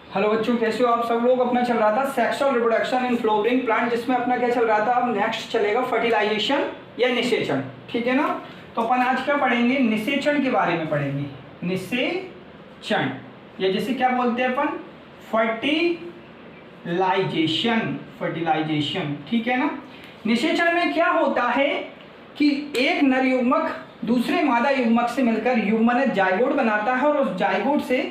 Hello बच्चों, कैसे हो आप सब लोग। अपना चल रहा था sexual reproduction in flowering plant, जिसमें अपना क्या चल रहा था। अब नेक्स्ट चलेगा फर्टिलाइजेशन या निषेचन। ठीक है ना। तो अपन आज क्या पढ़ेंगे, निषेचन के बारे में पढ़ेंगे। निषेचन या जिसे क्या बोलते हैं अपन, फर्टिलाइजेशन। ठीक है ना। निषेचन में क्या होता है कि एक नर युग्मक दूसरे मादा युग्मक से मिलकर युग्मनज जायगोट बनाता है और उस जायगोट से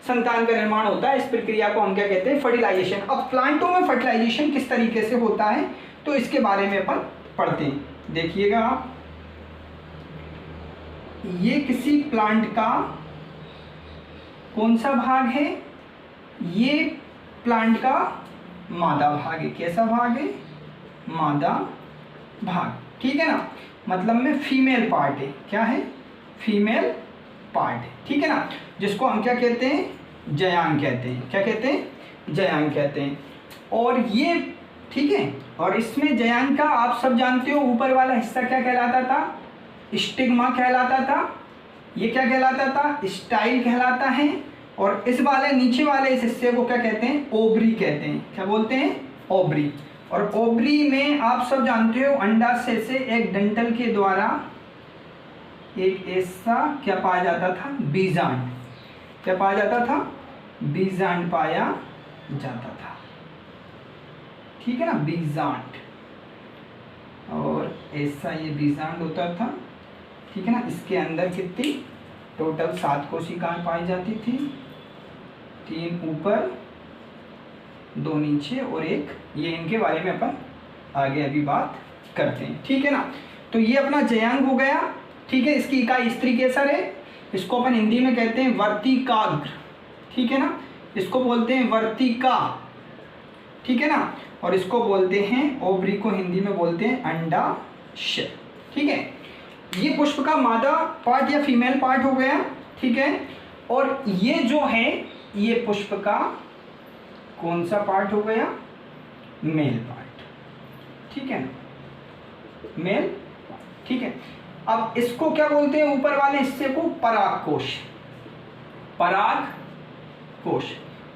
संतान का निर्माण होता है। इस प्रक्रिया को हम क्या कहते हैं, फर्टिलाइजेशन। अब प्लांटों में फर्टिलाइजेशन किस तरीके से होता है तो इसके बारे में अपन पढ़ते हैं। देखिएगा आप, ये किसी प्लांट का कौन सा भाग है, ये प्लांट का मादा भाग है। कैसा भाग है, मादा भाग। ठीक है ना, मतलब में फीमेल पार्ट है। क्या है, फीमेल पार्ट है। ठीक है ना, जिसको हम क्या कहते हैं, जयांग कहते हैं। क्या कहते हैं, जयांग कहते हैं। और ये ठीक है, और इसमें जयांग का आप सब जानते हो ऊपर वाला हिस्सा क्या कहलाता था, स्टिग्मा कहलाता था। ये क्या कहलाता था, स्टाइल कहलाता है। और इस वाले नीचे वाले इस हिस्से को क्या कहते हैं, ओवरी कहते हैं। क्या बोलते हैं, ओवरी। और ओवरी में आप सब जानते हो अंडाशय से एक डंठल के द्वारा एक ऐसा क्या पाया जाता था, बीजांड। क्या पाया जाता था, बीजांड पाया जाता था। ठीक है ना, बीजांड। और ऐसा ये बीजांड होता था। ठीक है ना, इसके अंदर कितनी टोटल 7 कोशिकाएं पाई जाती थी, 3 ऊपर 2 नीचे और 1 ये। इनके बारे में अपन आगे अभी बात करते हैं। ठीक है ना। तो ये अपना जयांग हो गया। ठीक है, इसकी इकाई स्त्री केसर है। इसको अपन हिंदी में कहते हैं वर्तिकाग्र। ठीक है ना, इसको बोलते हैं वर्तिका। ठीक है ना, और इसको बोलते हैं ओवरी को हिंदी में बोलते हैं अंडाशय। ठीक है, ये पुष्प का मादा पार्ट या फीमेल पार्ट हो गया। ठीक है, और ये जो है ये पुष्प का कौन सा पार्ट हो गया, मेल पार्ट। ठीक है ना, मेल। ठीक है, अब इसको क्या बोलते हैं, ऊपर वाले हिस्से को परागकोश। परागकोश।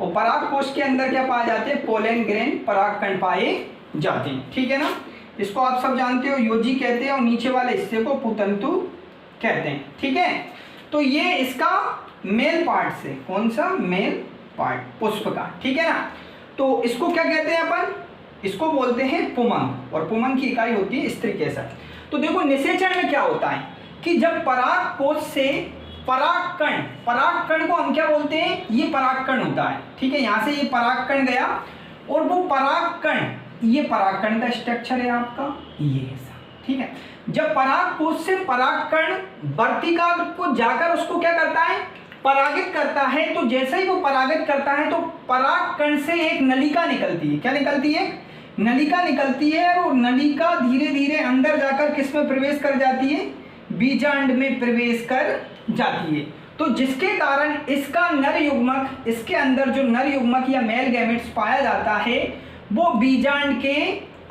और परागकोश के अंदर क्या पाए जाते हैं, पोलन ग्रेन, परागकण पाए जाते हैं। ठीक है ना, इसको आप सब जानते हो योजी कहते हैं और नीचे वाले हिस्से को पुतंतु कहते हैं। ठीक है, तो ये इसका मेल पार्ट से, कौन सा, मेल पार्ट पुष्प का। ठीक है ना, तो इसको क्या कहते हैं अपन, इसको बोलते हैं पुमंग। और पुमंग की इकाई होती है स्त्री केसर। तो देखो निषेचन में क्या होता है कि जब परागकोश से परागकण, परागकण को हम क्या बोलते हैं, ये परागकण होता है। ठीक है, यहाँ से ये परागकण गया और वो परागकण, ये परागकण का स्ट्रक्चर है आपका, ये ऐसा। ठीक है, जब परागकोश से परागकण वर्तिकाग्र को जाकर उसको क्या करता है, परागित करता है। तो जैसे ही वो परागित करता है तो परागकण से एक नलिका निकलती है। क्या निकलती है, नलिका निकलती है। और नलिका धीरे धीरे अंदर जाकर किस में प्रवेश कर जाती है, बीजांड में प्रवेश कर जाती है। तो जिसके कारण इसका नर युग्मक, इसके अंदर जो नर युग्मक या मेल गैमेट्स पाया जाता है वो बीजांड के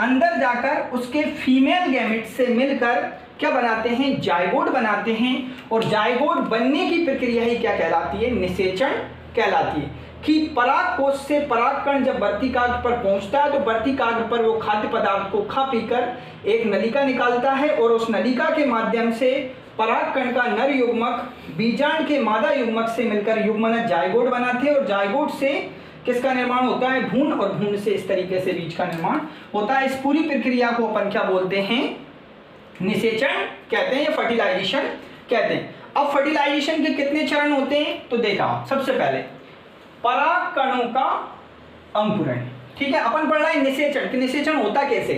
अंदर जाकर उसके फीमेल गैमेट से मिलकर क्या बनाते हैं, जायगोट बनाते हैं। और जायगोट बनने की प्रक्रिया ही क्या कहलाती है, निषेचन कहलाती है। कि परागकोश से परागकण जब वर्तिकाग्र पर पहुंचता है तो वर्तिकाग्र पर वो खाद्य पदार्थ को खा पीकर एक नलिका निकालता है और उस नलिका के माध्यम से परागकण का नर युग्मक बीजांड के मादा युग्मक से मिलकर युग्मनज जायगोट बनाते हैं। और जायगोट से किसका निर्माण होता है, भ्रूण। और भ्रूण से इस तरीके से बीज का निर्माण होता है। इस पूरी प्रक्रिया को अपन क्या बोलते हैं, निषेचन कहते हैं या फर्टिलाइजेशन कहते हैं। अब फर्टिलाइजेशन के कितने चरण होते हैं तो देखा, सबसे पहले परागकणों का अंकुरण। ठीक है, अपन पढ़ रहे हैं निषेचन कि निषेचन होता कैसे।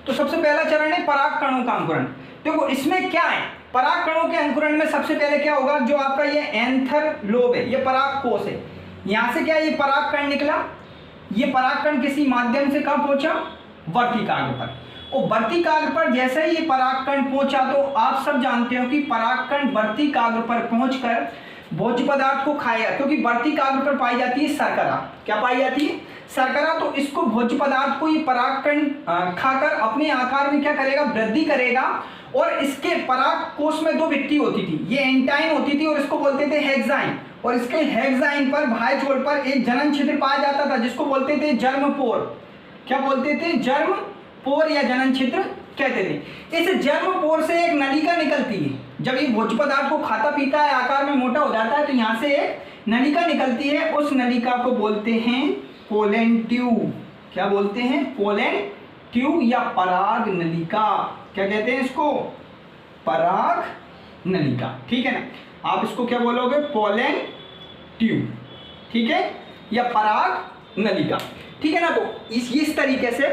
तो सबसे पहला चरण है परागकणों का अंकुरण। देखो इसमें क्या है, परागकणों के अंकुरण में सबसे पहले क्या होगा, जो आपका ये एंथर लोब है, ये परागकोश है। यहाँ से क्या, ये परागकण निकला। ये परागकण किसी माध्यम से कहाँ पहुंचा, वर्तिकाग्र पर। और वर्तिकाग्र पर जैसे ही ये परागकण पहुंचा तो आप सब जानते हो कि परागकण वर्तिकाग्र पर पहुंचकर भोज्य पदार्थ को खाएगा। क्योंकि वर्तिकाग्र पर पाई जाती है शर्करा। क्या पाई जाती है, शर्करा। तो इसको भोज्य पदार्थ को ये परागकण खाकर अपने आकार में क्या करेगा, वृद्धि करेगा। और इसके पराग कोश में दो भित्ति होती थी, ये एंटाइन होती थी और इसको बोलते थे हेक्साइन, और इसके हेक्साइन पर भाई छोर पर एक जनन छिद्र पाया जाता था जिसको बोलते थे जर्मपोर। क्या बोलते थे? जर्मपोर या जनन छिद्र कहते थे। इस जर्मपोर से एक नलिका निकलती है, जब ये भोज्य पदार्थ को खाता पीता है, आकार में मोटा हो जाता है, तो यहाँ से एक नलिका निकलती है, उस नलिका को बोलते हैं पोलन ट्यूब। क्या बोलते हैं? पोलन ट्यूब या पराग नलिका। क्या कहते हैं इसको? पराग नलिका। ठीक है ना, आप इसको क्या बोलोगे? पोलन ट्यूब, ठीक है, या पराग नलिका। ठीक है ना, तो इस तरीके से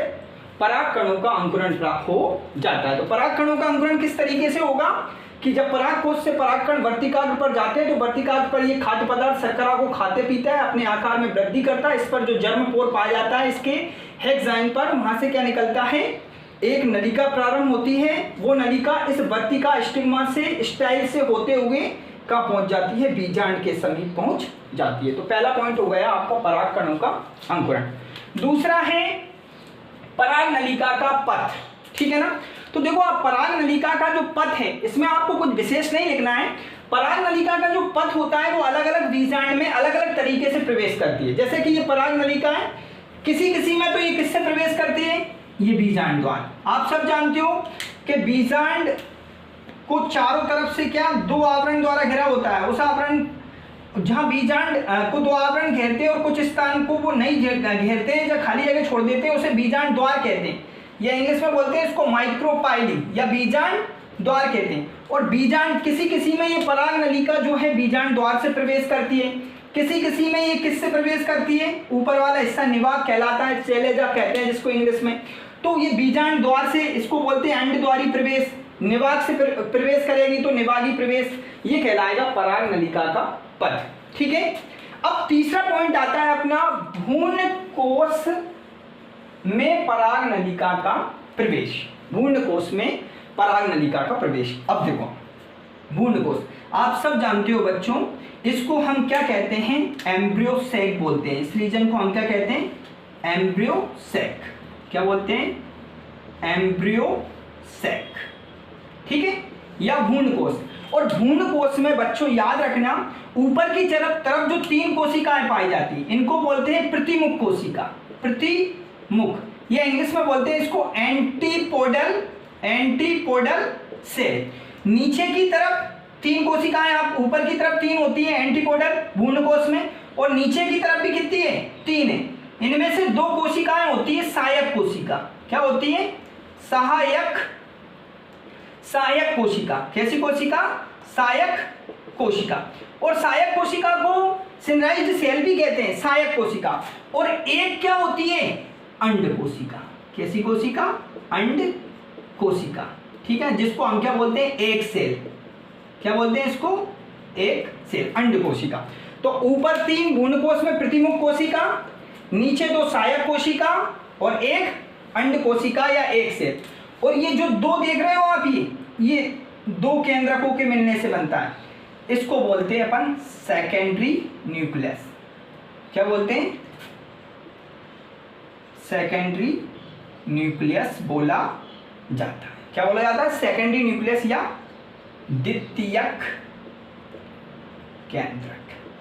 पराग कणों का अंकुरण प्राप्त हो जाता है। तो पराग कणों का अंकुरण किस तरीके से होगा कि जब पराग कोश से परागकण वर्तिकाग्र पर जाते हैं, तो वर्तिकाग्र पर ये खाद्य पदार्थ शर्करा को खाते पीता है, अपने आकार में वृद्धि करता है। इस पर जो जर्मपोर पाया जाता है इसके हेक्साइन पर, वहां से क्या निकलता है? एक नलिका प्रारंभ होती है। वो नलिका इस वर्तिका स्टिग्मा से स्टाइल से होते हुए कहाँ पहुंच जाती है? बीजांड के समीप पहुंच जाती है। तो पहला पॉइंट हो गया आपका पराग कणों का अंकुरण। दूसरा है पराग नलिका का पथ। ठीक है ना, तो देखो आप पराग नलिका का जो पथ है, इसमें आपको कुछ विशेष नहीं लिखना है। पराग नलिका का जो पथ होता है वो अलग अलग बीजांड में अलग अलग तरीके से प्रवेश करती है। जैसे कि ये पराग नलिका है, किसी किसी में तो ये किससे प्रवेश करती है? ये बीजांड द्वार। आप सब जानते हो कि बीजांड को चारों तरफ से क्या दो आवरण द्वारा घिरा होता है। उस आवरण जहां बीजांड को दो आवरण घेरते हैं और कुछ स्थान को वो नहीं घेरते हैं, जब खाली जगह छोड़ देते हैं, उसे बीजांड द्वार कहते हैं, या इंग्लिश में बोलते हैं इसको माइक्रोपाइली या बीजांड द्वार कहते हैं। और बीजांड किसी किसी में ये पराग नलिका जो है बीजांड द्वार से प्रवेश करती है, किसी किसी में ये किससे प्रवेश करती है? ऊपर वाला हिस्सा निवाक कहलाता है, सेलेजा कहते हैं जिसको इंग्लिश में। तो ये बीजांड द्वार से, इसको बोलते हैं अंडद्वारी प्रवेश। निवाक से प्रवेश करेगी तो निवागी प्रवेश, ये कहलाएगा पराग नलिका का पथ। ठीक है, अब तीसरा पॉइंट आता है अपना भ्रूण कोश में पराग नलिका का प्रवेश। भ्रूण कोश में पराग नलिका का प्रवेश। अब देखो भ्रूण कोश आप सब जानते हो बच्चों, इसको हम क्या कहते हैं? एम्ब्रियो सैक बोलते हैं। इस रीजन को हम क्या कहते हैं? Embryo sac. क्या बोलते हैं? Embryo sac. ठीक है, या भ्रूण कोश। और भ्रूण कोश में बच्चों याद रखना, ऊपर की तरफ जो तीन कोशिकाएं पाई जाती हैं इनको बोलते हैं प्रतिमुख कोशिका। प्रतिमुख, या इंग्लिश में बोलते हैं इसको एंटीपोडल सेल। नीचे की तरफ तीन कोशिकाएं, आप ऊपर की तरफ तीन होती है एंटीपोडल भ्रूण कोश में, और नीचे की तरफ भी कितनी है? तीन है। इनमें से दो कोशिकाएं होती है सहायक कोशिका। क्या होती है? सहायक कोशिका। कैसी कोशिका? सहायक कोशिका। और सहायक कोशिका को सिनराइज्ड सेल भी कहते हैं, सहायक कोशिका। और एक क्या होती है? अंड कोशिका। कैसी कोशिका? अंड कोशिका। ठीक है, जिसको हम क्या बोलते हैं? एक सेल। क्या बोलते हैं इसको? एक सेल, अंड कोशिका। तो ऊपर तीन भ्रूण कोश में प्रतिमुख कोशिका, नीचे दो सहायक कोशिका और एक अंड कोशिका या एक सेल। और ये जो दो देख रहे हो आप, ये दो केंद्रकों के मिलने से बनता है, इसको बोलते हैं अपन सेकेंडरी न्यूक्लियस। क्या बोलते हैं? सेकेंडरी न्यूक्लियस बोला जाता है। क्या बोला जाता है? सेकेंडरी न्यूक्लियस या द्वितीयक केंद्रक।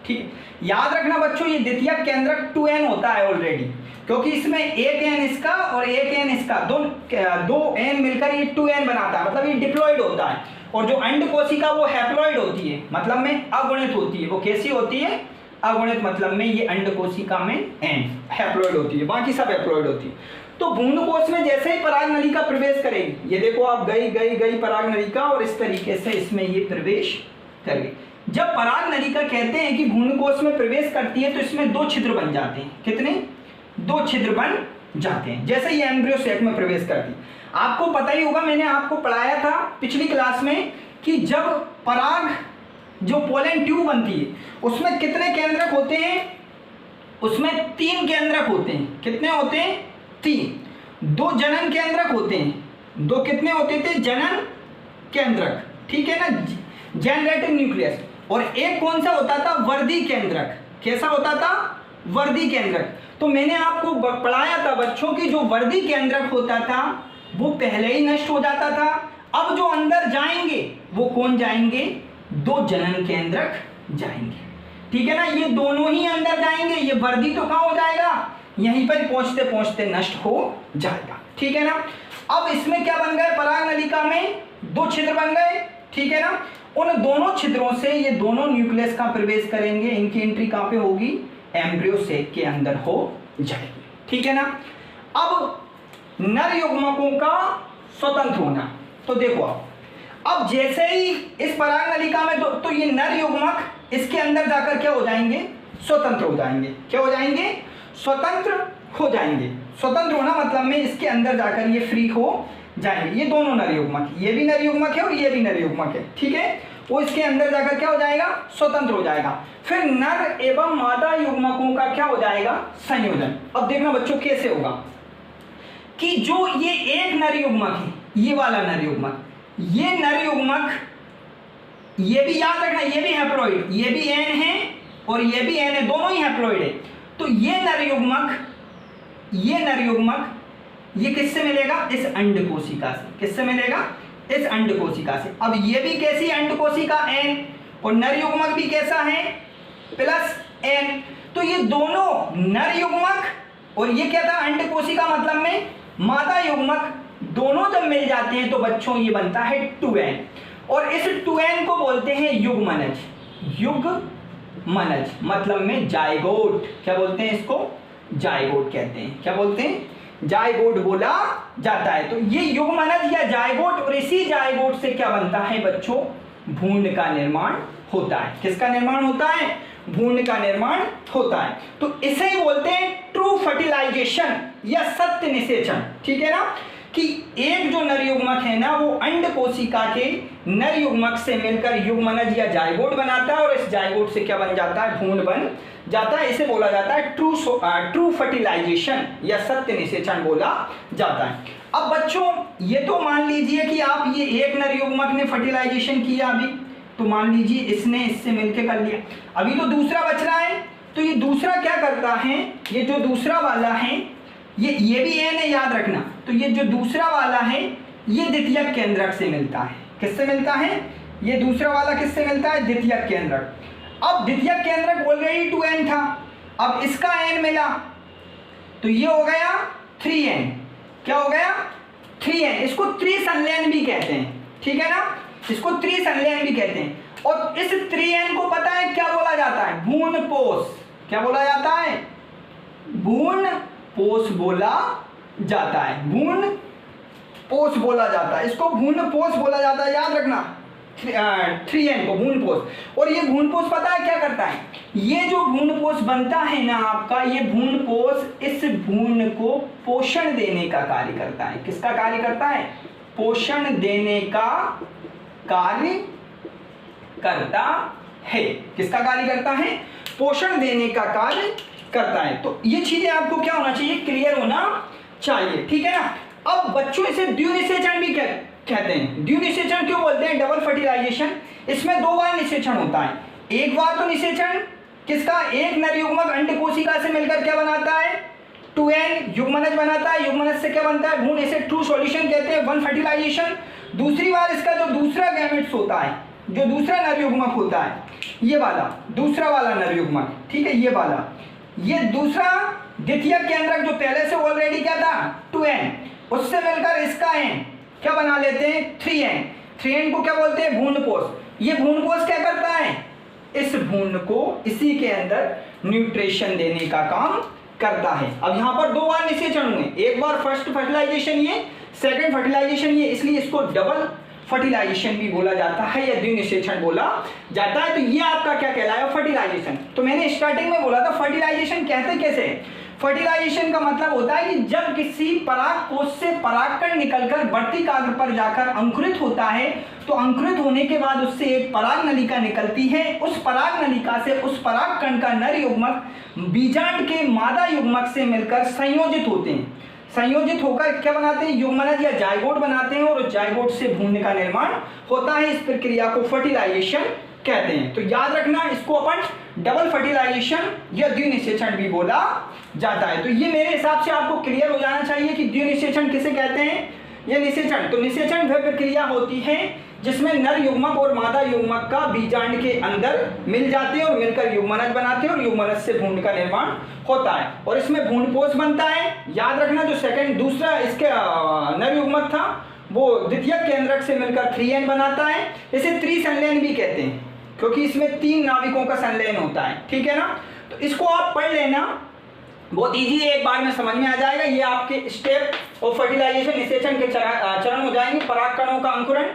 ठीक है, याद रखना बच्चों, ये द्वितीयक केंद्रक 2n होता है ऑलरेडी, क्योंकि इसमें एक n इसका और एक n इसका, दो n मिलकर ये 2n बनाता है, मतलब ये डिप्लॉइड होता है। और जो अंड कोशिका वो हैप्लॉइड होती है, मतलब में अगुणित होती है। वो कैसी होती है? अगुणित, मतलब में ये अंड कोशिका में n हैप्लॉइड होती है, बाकी सब हैप्लॉइड होती है। तो भ्रूण कोश में जैसे ही पराग नलिका प्रवेश करेगी, ये देखो आप गई पराग नलिका, और इस तरीके से इसमें ये प्रवेश करेगी। जब पराग नलिका कहते हैं कि भ्रूण कोश में प्रवेश करती है, तो इसमें दो छिद्र बन जाते हैं। कितने? दो छिद्र बन जाते हैं जैसे ये एम्ब्रियो सैक में प्रवेश करती है। आपको पता ही होगा, मैंने आपको पढ़ाया था पिछली क्लास में कि जब पराग जो पोलन ट्यूब बनती है उसमें कितने केंद्रक होते हैं? उसमें तीन केंद्रक होते हैं। कितने होते हैं? तीन। दो जनन केंद्रक होते हैं। दो कितने होते थे? जनन केंद्रक। ठीक है ना, जनरेटिंग न्यूक्लियस। और एक कौन सा होता था? वर्धी केंद्रक। कैसा होता था? वर्धी केंद्रक। तो मैंने आपको पढ़ाया था बच्चों की जो वर्धी केंद्रक होता था वो पहले ही नष्ट हो जाता था, अब जो अंदर जाएंगे वो कौन जाएंगे, 2 जनन केंद्रक जाएंगे, ठीक है ना। ये दोनों ही अंदर जाएंगे, ये वर्दी तो कहाँ हो जाएगा, यहीं पर पहुंचते पहुंचते नष्ट हो जाएगा, ठीक है ना। अब इसमें क्या बन गए, पराग नलिका में 2 छिद्र बन गए, ठीक है ना। उन दोनों छिद्रों से ये दोनों न्यूक्लियस का प्रवेश करेंगे, इनकी एंट्री कहाँ पे होगी, एम्ब्रियो सेक के अंदर हो जाएगी, ठीक है ना। अब नर युग्मकों का स्वतंत्र होना, तो देखो अब जैसे ही इस पराग नलिका में तो ये नर युग्मक इसके अंदर जाकर क्या हो जाएंगे, स्वतंत्र हो जाएंगे, क्या हो जाएंगे, स्वतंत्र हो जाएंगे। स्वतंत्र होना मतलब में इसके अंदर जाकर ये फ्री हो जाएंगे, ये दोनों नर युग्मक, ये भी नर युग्मक है और ये भी नर युग्मक है, ठीक है। वो इसके अंदर जाकर क्या हो जाएगा, स्वतंत्र हो जाएगा। फिर नर एवं मादा युग्मकों का क्या हो जाएगा, संयोजन। अब देखना बच्चों कैसे होगा कि जो ये एक नर युग्मक है, ये वाला नर युग्मक, ये नर युग्मक, ये भी याद रखना, ये भी हैप्लॉइड, ये भी एन है और ये भी एन है, दोनों ही हैप्लॉइड है। तो ये नर युग्मक, ये नर युग्मक ये किससे मिलेगा, इस अंडकोशिका से, किससे मिलेगा, इस अंडकोशिका से। अब ये भी कैसी अंडकोशिका, एन, और नर युग्मक भी कैसा है, प्लस एन। तो ये दोनों नर युग्मक और ये क्या था, अंडकोशिका मतलब में मादा युग्मक, दोनों जब मिल जाते हैं तो बच्चों ये बनता है 2n, और इस 2n को बोलते हैं युग्मनज, युग्मनज मतलब में जाइगोट, क्या बोलते हैं इसको, जाइगोट कहते हैं, क्या बोलते हैं, जाइगोट बोला जाता है। तो ये युग्मनज या जाइगोट, और इसी जाइगोट से क्या बनता है बच्चों, भ्रूण का निर्माण होता है। किसका निर्माण होता है, भ्रूण का निर्माण होता है। तो इसे ही बोलते हैं ट्रू फर्टिलाइजेशन या सत्य निषेचन, ठीक है ना, कि एक जो नर युग्मक है ना वो अंडकोशिका के नर युग्मक से मिलकर युग्मनज या जाइगोट बनाता है, और इस जाइगोट से क्या बन जाता है, भ्रूण बन जाता है। इसे बोला जाता है ट्रू फर्टिलाइजेशन या सत्य निषेचन बोला जाता है। अब बच्चों ये तो मान लीजिए कि आप ये एक नर युग्मक ने फर्टिलाइजेशन किया अभी, तो मान लीजिए इसने इससे मिलकर कर लिया, अभी तो दूसरा बच रहा है। तो ये दूसरा क्या करता है, ये जो दूसरा वाला है, ये भी एन है याद रखना। तो ये जो दूसरा वाला है ये द्वितीयक केंद्रक से मिलता है, किससे मिलता है, ये दूसरा वाला किससे मिलता है, द्वितीयक केंद्रक। अब द्वितीयक केंद्रक ऑलरेडी 2n था, अब इसका n मिला तो ये हो गया 3n, क्या हो गया 3n। इसको त्रिसंलयन भी कहते हैं, ठीक है ना, इसको त्रिसंलयन भी कहते हैं। और इस 3n को पता है क्या बोला जाता है, भ्रूणपोष, क्या बोला जाता है, भ्रूणपोष बोला जाता है, भ्रूणपोष बोला जाता है, इसको भ्रूणपोष बोला जाता है, याद रखना 3n को भ्रूणपोष। और ये भ्रूणपोष पता है क्या करता है, ये जो भ्रूणपोष बनता है ना आपका, ये भ्रूणपोष इस भ्रूण को पोषण देने का कार्य करता है। किसका कार्य करता है, पोषण देने का कार्य करता है। किसका कार्य करता है, पोषण देने का कार्य करता है। तो ये चीजें आपको क्या होना चाहिए, क्लियर होना चाहिए, ठीक है ना। अब बच्चों इसे द्विनिषेचन भी कहते हैं। द्विनिषेचन क्यों बोलते हैं, डबल फर्टिलाइजेशन। इसमें 2 बार निषेचन होता है, एक बार तो निषेचन किसका, एक नर युग्मक अंडकोशिका से मिलकर क्या बनाता है, 2n युग्मनज बनाता है, युग्मनज से क्या बनता है भ्रूण, इसे ट्रू सॉल्यूशन कहते हैं, 1 फर्टिलाइजेशन। दूसरी बार इसका जो दूसरा गैमेट्स होता है, जो दूसरा नर युग्मक होता है, ये वाला दूसरा वाला नर युग्मक, ठीक है, ये वाला, ये दूसरा द्वितीयक केंद्रक जो पहले से ऑलरेडी क्या था 2n, उससे मिलकर इसका n क्या बना लेते हैं 3n। 3n को क्या बोलते हैं, भ्रूणपोष। ये भ्रूणपोष क्या करता है, इस भ्रूण को इसी के अंदर न्यूट्रिशन देने का काम करता है। अब यहाँ पर 2 बार निषेचन हुए, एक बार फर्स्ट फर्टिलाइजेशन ये, सेकंड फर्टिलाइजेशन ये, इसलिए इसको डबल फर्टिलाइजेशन भी बोला जाता है या द्विनिषेचन बोला जाता है। तो ये आपका क्या कहलाया, फर्टिलाइजेशन। तो मैंने स्टार्टिंग में बोला था फर्टिलाइजेशन कहते कैसे, फर्टिलाइजेशन का मतलब होता है कि जब किसी पराग कोश से परागकण निकलकर वर्तिकाग्र पर जाकर अंकुरित होता है, तो अंकुरित होने के बाद उससे एक पराग नलिका निकलती है, उस पराग नलिका से उस परागकण का नर युग्मक बीजांड के मादा युग्मक से मिलकर संयोजित होते हैं, संयोजित होकर क्या बनाते हैं, युग्मनज या जाइगोट बनाते हैं, और जाइगोट से भ्रूण का निर्माण होता है। इस प्रक्रिया को फर्टिलाइजेशन कहते हैं। तो याद रखना, इसको अपन डबल फर्टिलाइजेशन या द्विनिषेचन भी बोला जाता है। तो ये मेरे हिसाब से आपको क्लियर हो जाना चाहिए कि द्विनिषेचन किसे कहते हैं, ये निषेचन, तो निषेचन वह प्रक्रिया होती है जिसमें नर युग्मक और मादा युग्मक का बीजांड के अंदर मिल जाते हैं और मिलकर युग्मनज बनाते हैं और युग्मनज से भ्रूण का निर्माण होता है और इसमें भ्रूणपोष बनता है। याद रखना जो दूसरा इसके नर युग्मक था वो द्वितीयक केंद्रक से मिलकर 3N बनाता है। इसे त्रिसंलयन भी कहते हैं क्योंकि इसमें 3 नाविकों का संलयन होता है, ठीक है ना। तो इसको आप पढ़ लेना, बहुत ईजी है, एक बार में समझ में आ जाएगा। ये आपके स्टेप ऑफ फर्टिलाइजेशन निषेचन के चरण हो जाएंगे। परागकणों का अंकुरण,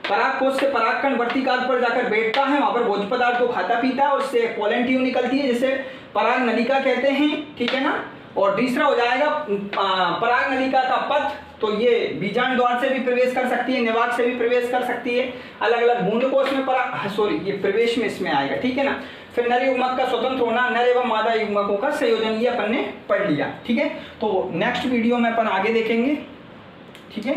परागकोश से परागकण वर्तिकाल पर जाकर बैठता है, वहां पर भोज्य पदार्थ को खाता पीता है और उससे पोलन ट्यूब निकलती है जिसे पराग नलिका कहते हैं, ठीक है ना। और तीसरा हो जाएगा पराग नलिका का पथ, तो ये बीजांड द्वार से भी प्रवेश कर सकती है, निवाक से भी प्रवेश कर सकती है। अलग अलग भ्रूणकोश में ये प्रवेश में इसमें आएगा, ठीक है ना। फिर नर युग्मक का स्वतंत्र होना, नर एवं मादा युग्मकों का संयोजन, ये अपन ने पढ़ लिया, ठीक है। तो नेक्स्ट वीडियो में अपन आगे देखेंगे, ठीक है।